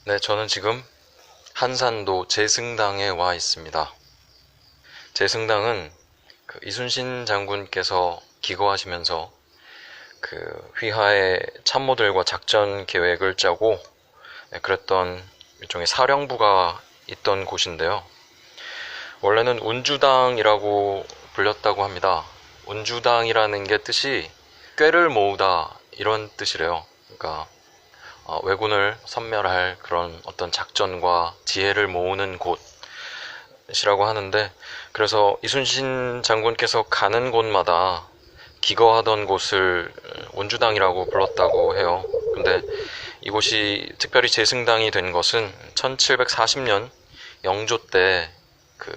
네, 저는 지금 한산도 제승당에 와 있습니다. 제승당은 이순신 장군께서 기거하시면서 휘하의 참모들과 작전 계획을 짜고 그랬던 일종의 사령부가 있던 곳인데요. 원래는 운주당이라고 불렸다고 합니다. 운주당이라는 게 뜻이 꾀를 모으다 이런 뜻이래요. 그러니까 왜군을 섬멸할 그런 어떤 작전과 지혜를 모으는 곳이라고 하는데, 그래서 이순신 장군께서 가는 곳마다 기거하던 곳을 운주당이라고 불렀다고 해요. 근데 이곳이 특별히 제승당이 된 것은 1740년 영조 때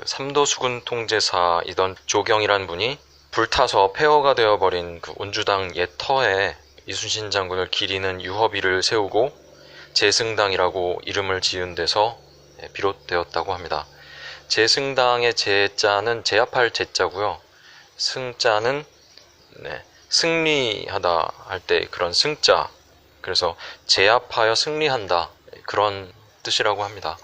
삼도수군 통제사이던 조경이란 분이 불타서 폐허가 되어버린 운주당 옛 터에 이순신 장군을 기리는 유허비를 세우고 제승당이라고 이름을 지은 데서 비롯되었다고 합니다. 제승당의 제자는 제압할 제자고요. 승자는 승리하다 할 때 그런 승자, 그래서 제압하여 승리한다 그런 뜻이라고 합니다.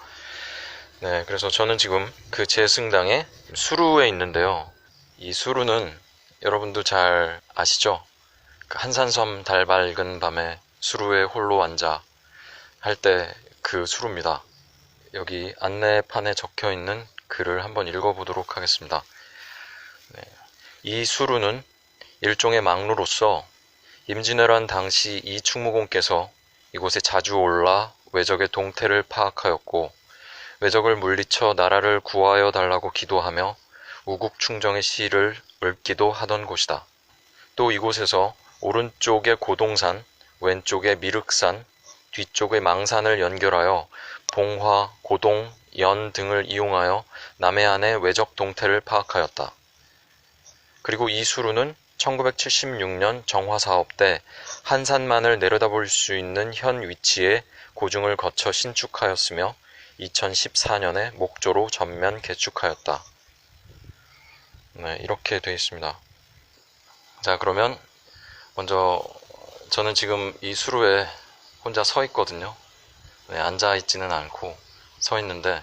네, 그래서 저는 지금 제승당의 수루에 있는데요. 이 수루는 여러분도 잘 아시죠? 한산섬 달 밝은 밤에 수루에 홀로 앉아 할 때 수루입니다. 여기 안내판에 적혀 있는 글을 한번 읽어보도록 하겠습니다. 네, 이 수루는 일종의 망루로서 임진왜란 당시 이 충무공께서 이곳에 자주 올라 왜적의 동태를 파악하였고 왜적을 물리쳐 나라를 구하여 달라고 기도하며 우국충정의 시를 읊기도 하던 곳이다. 또 이곳에서 오른쪽에 고동산, 왼쪽에 미륵산, 뒤쪽에 망산을 연결하여 봉화, 고동, 연 등을 이용하여 남해안의 왜적 동태를 파악하였다. 그리고 이 수루는 1976년 정화사업 때 한산만을 내려다볼 수 있는 현 위치에 고증을 거쳐 신축하였으며 2014년에 목조로 전면 개축하였다. 네, 이렇게 되어 있습니다. 자, 그러면 먼저 저는 지금 이 수루에 혼자 서 있거든요. 네, 앉아 있지는 않고 서 있는데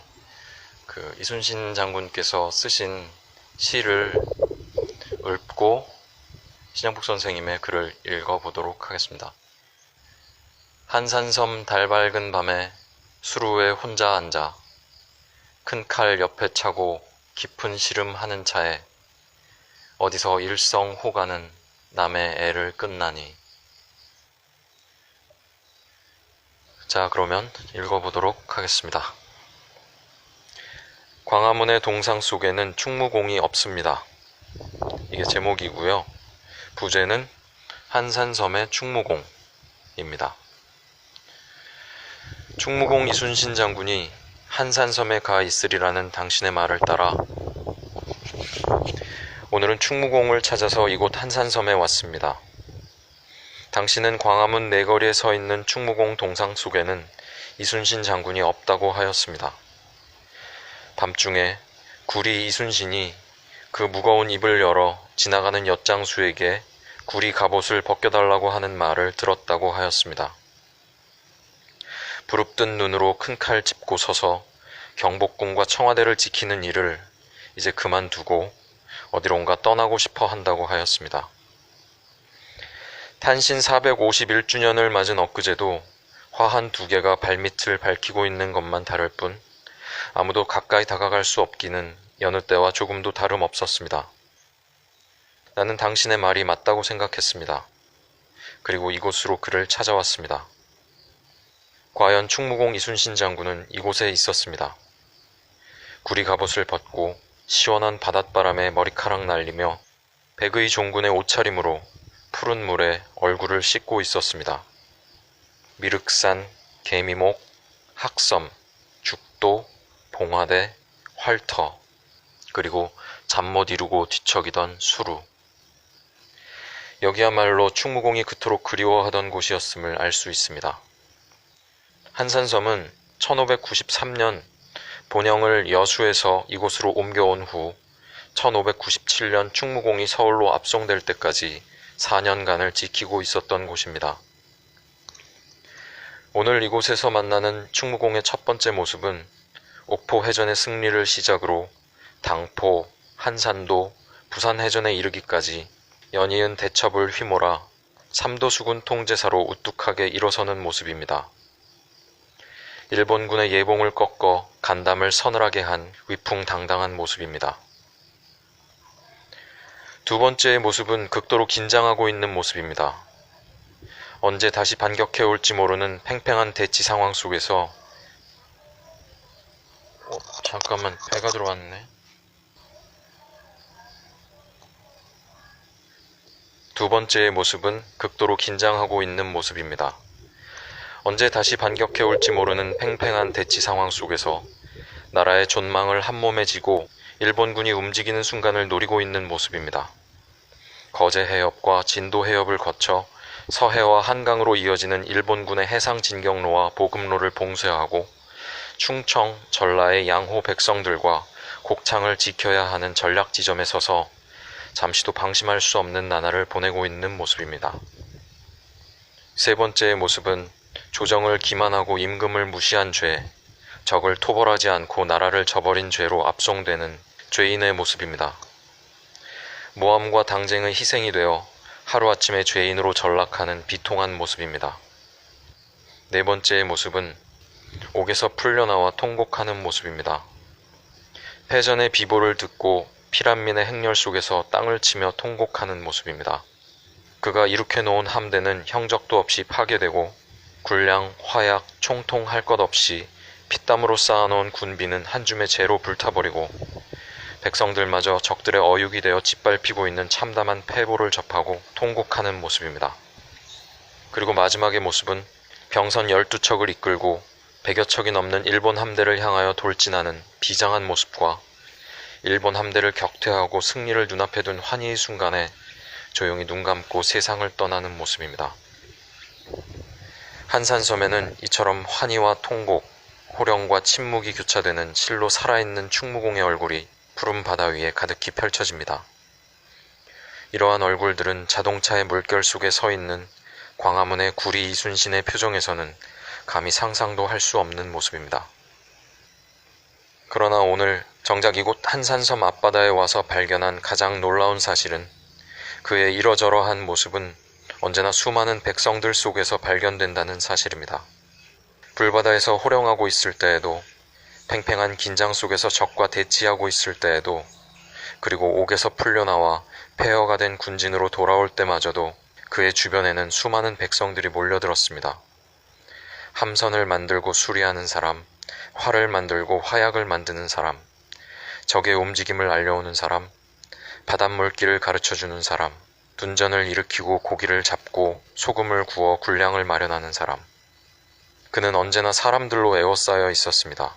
이순신 장군께서 쓰신 시를 읊고 신영복 선생님의 글을 읽어보도록 하겠습니다. 한산섬 달 밝은 밤에 수루에 혼자 앉아 큰 칼 옆에 차고 깊은 시름하는 차에 어디서 일성 호가는 남의 애를 끝나니. 자, 그러면 읽어보도록 하겠습니다. 광화문의 동상 속에는 충무공이 없습니다. 이게 제목이고요. 부제는 한산섬의 충무공입니다. 충무공 이순신 장군이 한산섬에 가 있으리라는 당신의 말을 따라 오늘은 충무공을 찾아서 이곳 한산섬에 왔습니다. 당신은 광화문 내거리에 서 있는 충무공 동상 속에는 이순신 장군이 없다고 하였습니다. 밤중에 구리 이순신이 그 무거운 입을 열어 지나가는 엿장수에게 구리 갑옷을 벗겨달라고 하는 말을 들었다고 하였습니다. 부릅뜬 눈으로 큰 칼 짚고 서서 경복궁과 청와대를 지키는 일을 이제 그만두고 어디론가 떠나고 싶어 한다고 하였습니다. 탄신 451주년을 맞은 엊그제도 화 한 두 개가 발밑을 밝히고 있는 것만 다를 뿐 아무도 가까이 다가갈 수 없기는 여느 때와 조금도 다름없었습니다. 나는 당신의 말이 맞다고 생각했습니다. 그리고 이곳으로 그를 찾아왔습니다. 과연 충무공 이순신 장군은 이곳에 있었습니다. 구리 갑옷을 벗고 시원한 바닷바람에 머리카락 날리며 백의 종군의 옷차림으로 푸른 물에 얼굴을 씻고 있었습니다. 미륵산, 개미목, 학섬, 죽도, 봉화대, 활터, 그리고 잠 못 이루고 뒤척이던 수루. 여기야말로 충무공이 그토록 그리워하던 곳이었음을 알 수 있습니다. 한산섬은 1593년 본영을 여수에서 이곳으로 옮겨온 후 1597년 충무공이 서울로 압송될 때까지 4년간을 지키고 있었던 곳입니다. 오늘 이곳에서 만나는 충무공의 첫 번째 모습은 옥포해전의 승리를 시작으로 당포, 한산도, 부산해전에 이르기까지 연이은 대첩을 휘몰아 삼도수군 통제사로 우뚝하게 일어서는 모습입니다. 일본군의 예봉을 꺾어 간담을 서늘하게 한 위풍당당한 모습입니다. 두 번째의 모습은 극도로 긴장하고 있는 모습입니다. 언제 다시 반격해 올지 모르는 팽팽한 대치 상황 속에서 잠깐만, 배가 들어왔네. 두 번째의 모습은 극도로 긴장하고 있는 모습입니다. 언제 다시 반격해 올지 모르는 팽팽한 대치 상황 속에서 나라의 존망을 한몸에 지고 일본군이 움직이는 순간을 노리고 있는 모습입니다. 거제 해협과 진도 해협을 거쳐 서해와 한강으로 이어지는 일본군의 해상 진격로와 보급로를 봉쇄하고 충청, 전라의 양호 백성들과 곡창을 지켜야 하는 전략 지점에 서서 잠시도 방심할 수 없는 나날을 보내고 있는 모습입니다. 세 번째의 모습은 조정을 기만하고 임금을 무시한 죄, 적을 토벌하지 않고 나라를 저버린 죄로 압송되는 죄인의 모습입니다. 모함과 당쟁의 희생이 되어 하루아침에 죄인으로 전락하는 비통한 모습입니다. 네 번째의 모습은 옥에서 풀려나와 통곡하는 모습입니다. 패전의 비보를 듣고 피란민의 행렬 속에서 땅을 치며 통곡하는 모습입니다. 그가 이룩해 놓은 함대는 형적도 없이 파괴되고 군량, 화약, 총통 할 것 없이 피땀으로 쌓아놓은 군비는 한 줌의 재로 불타버리고 백성들마저 적들의 어육이 되어 짓밟히고 있는 참담한 패보를 접하고 통곡하는 모습입니다. 그리고 마지막의 모습은 병선 12척을 이끌고 100여 척이 넘는 일본 함대를 향하여 돌진하는 비장한 모습과 일본 함대를 격퇴하고 승리를 눈앞에 둔 환희의 순간에 조용히 눈 감고 세상을 떠나는 모습입니다. 한산섬에는 이처럼 환희와 통곡, 호령과 침묵이 교차되는 실로 살아있는 충무공의 얼굴이 푸른 바다 위에 가득히 펼쳐집니다. 이러한 얼굴들은 자동차의 물결 속에 서 있는 광화문의 구리 이순신의 표정에서는 감히 상상도 할 수 없는 모습입니다. 그러나 오늘 정작 이곳 한산섬 앞바다에 와서 발견한 가장 놀라운 사실은 그의 이러저러한 모습은 언제나 수많은 백성들 속에서 발견된다는 사실입니다. 불바다에서 호령하고 있을 때에도, 팽팽한 긴장 속에서 적과 대치하고 있을 때에도, 그리고 옥에서 풀려나와 폐허가 된 군진으로 돌아올 때마저도 그의 주변에는 수많은 백성들이 몰려들었습니다. 함선을 만들고 수리하는 사람, 활을 만들고 화약을 만드는 사람, 적의 움직임을 알려오는 사람, 바닷물길을 가르쳐주는 사람, 둔전을 일으키고 고기를 잡고 소금을 구워 군량을 마련하는 사람. 그는 언제나 사람들로 에워싸여 있었습니다.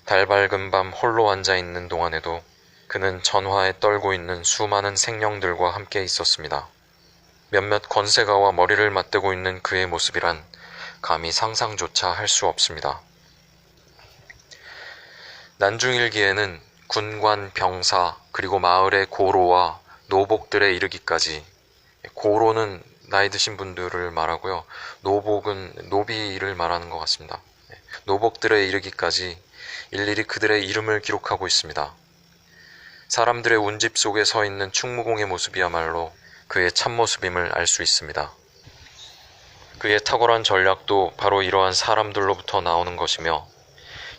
달 밝은 밤 홀로 앉아있는 동안에도 그는 전화에 떨고 있는 수많은 생령들과 함께 있었습니다. 몇몇 권세가와 머리를 맞대고 있는 그의 모습이란 감히 상상조차 할 수 없습니다. 난중일기에는 군관, 병사, 그리고 마을의 고로와 노복들에 이르기까지, 고로는 나이 드신 분들을 말하고요, 노복은 노비를 말하는 것 같습니다. 노복들에 이르기까지 일일이 그들의 이름을 기록하고 있습니다. 사람들의 운집 속에 서 있는 충무공의 모습이야말로 그의 참모습임을 알 수 있습니다. 그의 탁월한 전략도 바로 이러한 사람들로부터 나오는 것이며,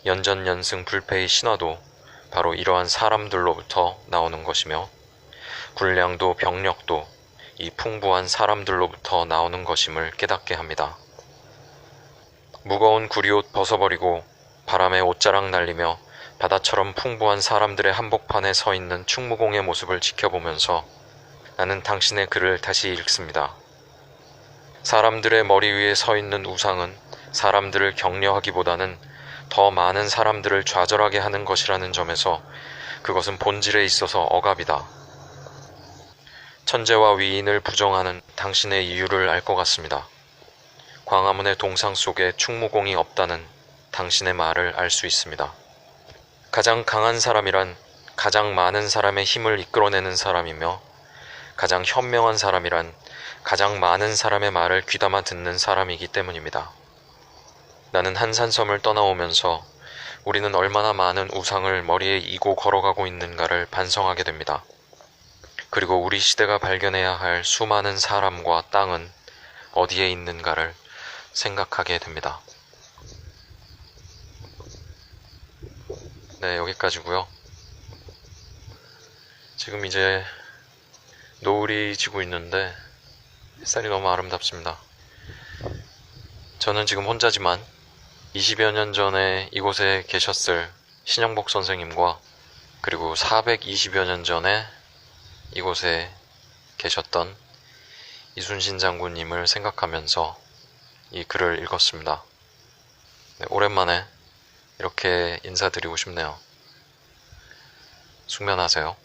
연전연승 불패의 신화도 바로 이러한 사람들로부터 나오는 것이며, 군량도 병력도 이 풍부한 사람들로부터 나오는 것임을 깨닫게 합니다. 무거운 구리옷 벗어버리고 바람에 옷자락 날리며 바다처럼 풍부한 사람들의 한복판에 서 있는 충무공의 모습을 지켜보면서 나는 당신의 글을 다시 읽습니다. 사람들의 머리 위에 서 있는 우상은 사람들을 격려하기보다는 더 많은 사람들을 좌절하게 하는 것이라는 점에서 그것은 본질에 있어서 억압이다. 천재와 위인을 부정하는 당신의 이유를 알 것 같습니다. 광화문의 동상 속에 충무공이 없다는 당신의 말을 알 수 있습니다. 가장 강한 사람이란 가장 많은 사람의 힘을 이끌어내는 사람이며, 가장 현명한 사람이란 가장 많은 사람의 말을 귀담아 듣는 사람이기 때문입니다. 나는 한산섬을 떠나오면서 우리는 얼마나 많은 우상을 머리에 이고 걸어가고 있는가를 반성하게 됩니다. 그리고 우리 시대가 발견해야 할 수많은 사람과 땅은 어디에 있는가를 생각하게 됩니다. 네, 여기까지고요. 지금 이제 노을이 지고 있는데 햇살이 너무 아름답습니다. 저는 지금 혼자지만 20여 년 전에 이곳에 계셨을 신영복 선생님과 그리고 420여 년 전에 이곳에 계셨던 이순신 장군님을 생각하면서 이 글을 읽었습니다. 네, 오랜만에 이렇게 인사드리고 싶네요. 숙면하세요.